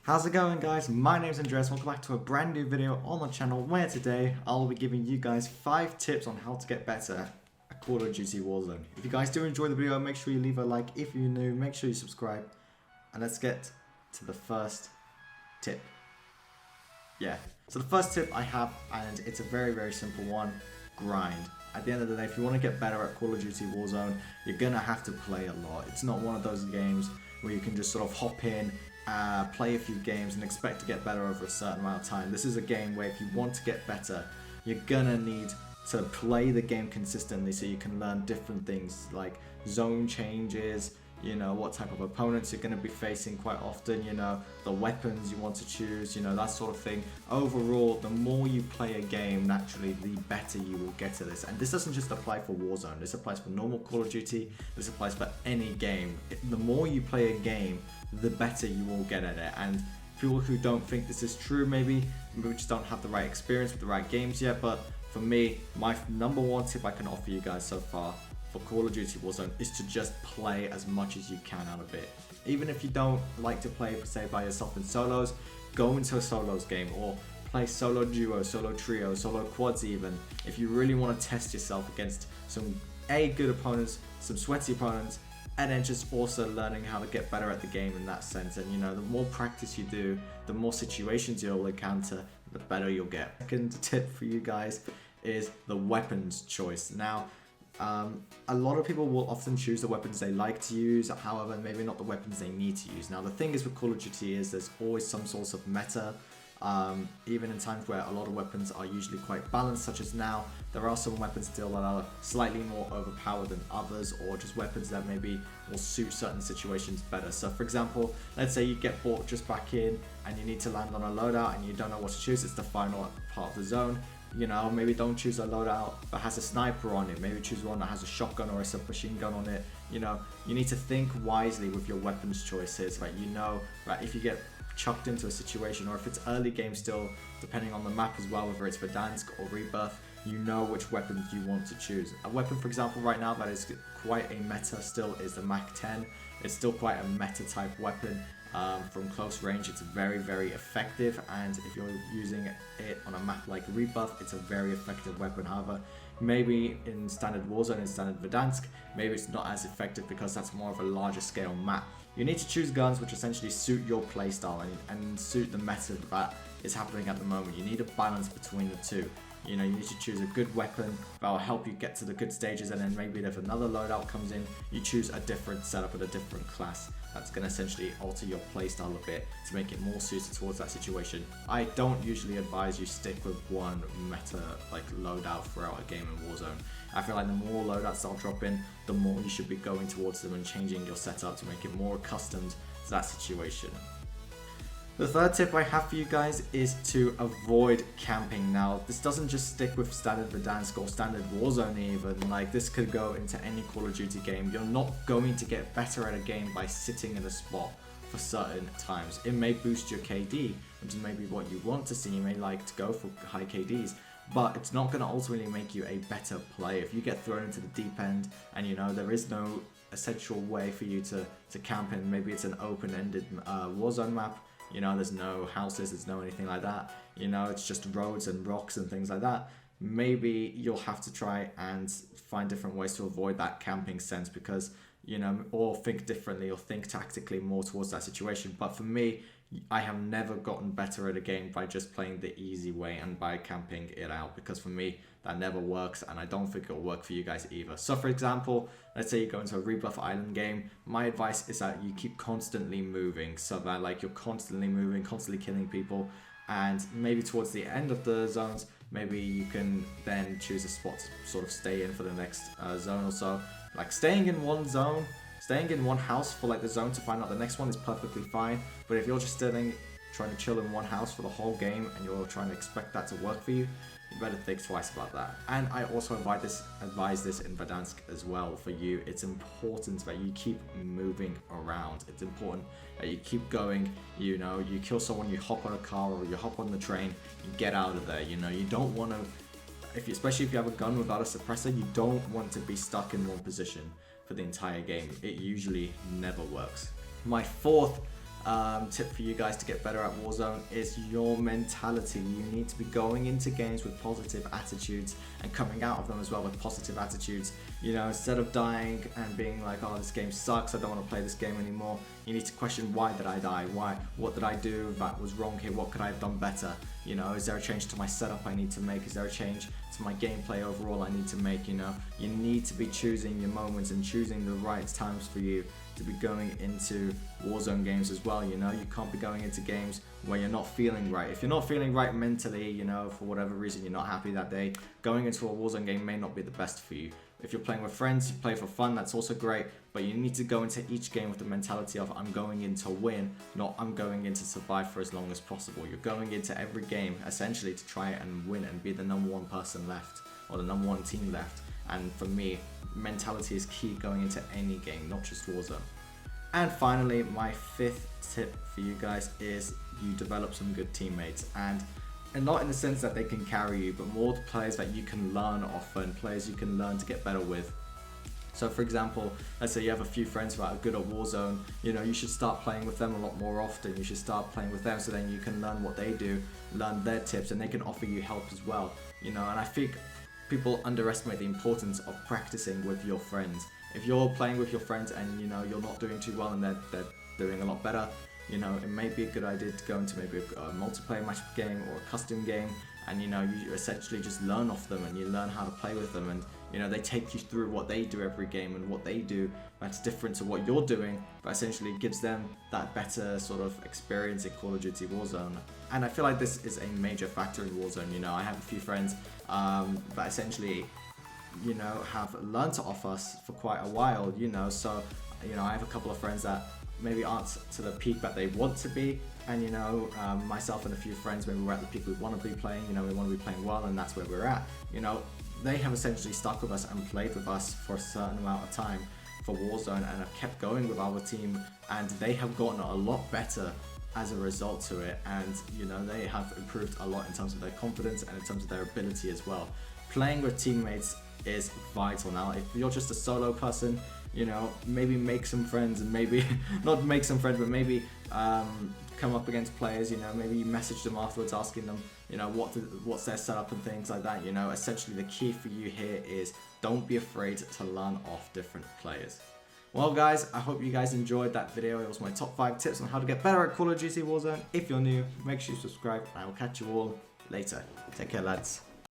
How's it going, guys? My name's Andreas. Welcome back to a brand new video on the channel where today I'll be giving you guys 5 tips on how to get better at Call of Duty Warzone. If you guys do enjoy the video, make sure you leave a like. If you're new, make sure you subscribe. And let's get to the first tip. So the first tip I have, and it's a very simple one: grind. At the end of the day, if you want to get better at Call of Duty Warzone, you're gonna have to play a lot. It's not one of those games where you can just sort of hop in, play a few games and expect to get better over a certain amount of time. This is a game where if you want to get better, you're gonna need to play the game consistently so you can learn different things like zone changes, you know, what type of opponents you're going to be facing quite often, you know, the weapons you want to choose, you know, that sort of thing. Overall, the more you play a game, naturally, the better you will get at this. And this doesn't just apply for Warzone. This applies for normal Call of Duty. This applies for any game. The more you play a game, the better you will get at it. And people who don't think this is true, maybe just don't have the right experience with the right games yet. But for me, my number one tip I can offer you guys so far for Call of Duty Warzone is to just play as much as you can out of it. Even if you don't like to play, say, by yourself in solos, go into a solos game or play solo duo, solo trio, solo quads even. If you really want to test yourself against some good opponents, some sweaty opponents, and then just also learning how to get better at the game in that sense. And you know, the more practice you do, the more situations you'll encounter, the better you'll get. Second tip for you guys is the weapons choice. Now, a lot of people will often choose the weapons they like to use, however, maybe not the weapons they need to use. Now, the thing is with Call of Duty is there's always some sort of meta, even in times where a lot of weapons are usually quite balanced, such as now, there are some weapons still that are slightly more overpowered than others, or just weapons that maybe will suit certain situations better. So for example, let's say you get brought just back in and you need to land on a loadout and you don't know what to choose. It's the final part of the zone. You know, maybe don't choose a loadout that has a sniper on it. Maybe choose one that has a shotgun or a submachine gun on it. You know, you need to think wisely with your weapons choices, right? You know, right, if you get chucked into a situation, or if it's early game still, depending on the map as well, whether it's Verdansk or Rebirth, you know which weapons you want to choose. A weapon, for example, right now that is quite a meta still is the MAC-10. It's still quite a meta type weapon. From close range, it's very effective, and if you're using it on a map like Rebirth, it's a very effective weapon. However, maybe in standard Warzone and standard Verdansk, maybe it's not as effective because that's more of a larger scale map. You need to choose guns which essentially suit your playstyle and suit the meta that is happening at the moment. You need a balance between the two. You know, you need to choose a good weapon that will help you get to the good stages, and then maybe if another loadout comes in, you choose a different setup with a different class. That's going to essentially alter your playstyle a bit to make it more suited towards that situation. I don't usually advise you stick with one meta like loadout throughout a game in Warzone. I feel like the more loadouts I'll drop in, the more you should be going towards them and changing your setup to make it more accustomed to that situation. The third tip I have for you guys is to avoid camping. Now, this doesn't just stick with standard Verdansk or standard Warzone even, like this could go into any Call of Duty game. You're not going to get better at a game by sitting in a spot for certain times. It may boost your KD, which is maybe what you want to see. You may like to go for high KDs, but it's not going to ultimately make you a better player. If you get thrown into the deep end and you know there is no essential way for you to camp in, maybe it's an open-ended Warzone map. You know, there's no houses, there's no anything like that. You know, it's just roads and rocks and things like that. Maybe you'll have to try and find different ways to avoid that camping sense because, you know, or think differently or think tactically more towards that situation. But for me, I have never gotten better at a game by just playing the easy way and by camping it out, because for me, that never works, and I don't think it'll work for you guys either. So for example, let's say you go into a Rebirth Island game. My advice is that you keep constantly moving, so that like you're constantly moving, constantly killing people, and maybe towards the end of the zones, maybe you can then choose a spot to sort of stay in for the next zone or so. Like staying in one zone, staying in one house for like the zone to find out the next one is perfectly fine, but if you're just trying to chill in one house for the whole game and you're trying to expect that to work for you, you better think twice about that. And I also advise this in Verdansk as well for you. It's important that you keep moving around. It's important that you keep going. You know, you kill someone, you hop on a car or you hop on the train, you get out of there. You know, you don't want to, especially if you have a gun without a suppressor, you don't want to be stuck in one position for the entire game. It usually never works. My fourth tip for you guys to get better at Warzone is your mentality. You need to be going into games with positive attitudes and coming out of them as well with positive attitudes. You know, instead of dying and being like, oh, this game sucks, I don't want to play this game anymore, you need to question, why did I die? What did I do that was wrong here? What could I have done better? You know, is there a change to my setup I need to make? Is there a change to my gameplay overall I need to make? You know, you need to be choosing your moments and choosing the right times for you to be going into Warzone games as well. You know, you can't be going into games where you're not feeling right. If you're not feeling right mentally, you know, for whatever reason you're not happy that day, going into a Warzone game may not be the best for you. If you're playing with friends, you play for fun, that's also great, but you need to go into each game with the mentality of, I'm going in to win, not I'm going in to survive for as long as possible. You're going into every game essentially to try and win and be the #1 person left, or the #1 team left. And for me, mentality is key going into any game, not just Warzone. And finally, my 5th tip for you guys is you develop some good teammates, and not in the sense that they can carry you, but more players that you can learn off and players you can learn to get better with. So for example, let's say you have a few friends that are good at Warzone, you know, you should start playing with them a lot more often. You should start playing with them so then you can learn what they do, learn their tips, and they can offer you help as well. You know, and I think people underestimate the importance of practicing with your friends. If you're playing with your friends and you know you're not doing too well and they're doing a lot better, you know, it may be a good idea to go into maybe a multiplayer match game or a custom game, and you know, you essentially just learn off them and you learn how to play with them, and you know, they take you through what they do every game and what they do that's different to what you're doing, but essentially gives them that better sort of experience in Call of Duty Warzone. And I feel like this is a major factor in Warzone. You know, I have a few friends that essentially, you know, have learned to off us for quite a while, you know, so, you know, I have a couple of friends that maybe aren't to the peak that they want to be, and you know, myself and a few friends, maybe we're at the peak we want to be playing, you know, we want to be playing well, and that's where we're at. You know, they have essentially stuck with us and played with us for a certain amount of time for Warzone and have kept going with our team, and they have gotten a lot better as a result to it, and you know, they have improved a lot in terms of their confidence and in terms of their ability as well. Playing with teammates is vital. Now, if you're just a solo person, you know, maybe make some friends, and maybe not make some friends, but maybe come up against players, you know, maybe you message them afterwards asking them, you know, what's their setup and things like that. You know, essentially the key for you here is don't be afraid to learn off different players. Well guys, I hope you guys enjoyed that video. It was my top 5 tips on how to get better at Call of Duty Warzone. If you're new, make sure you subscribe, and I will catch you all later. Take care, lads.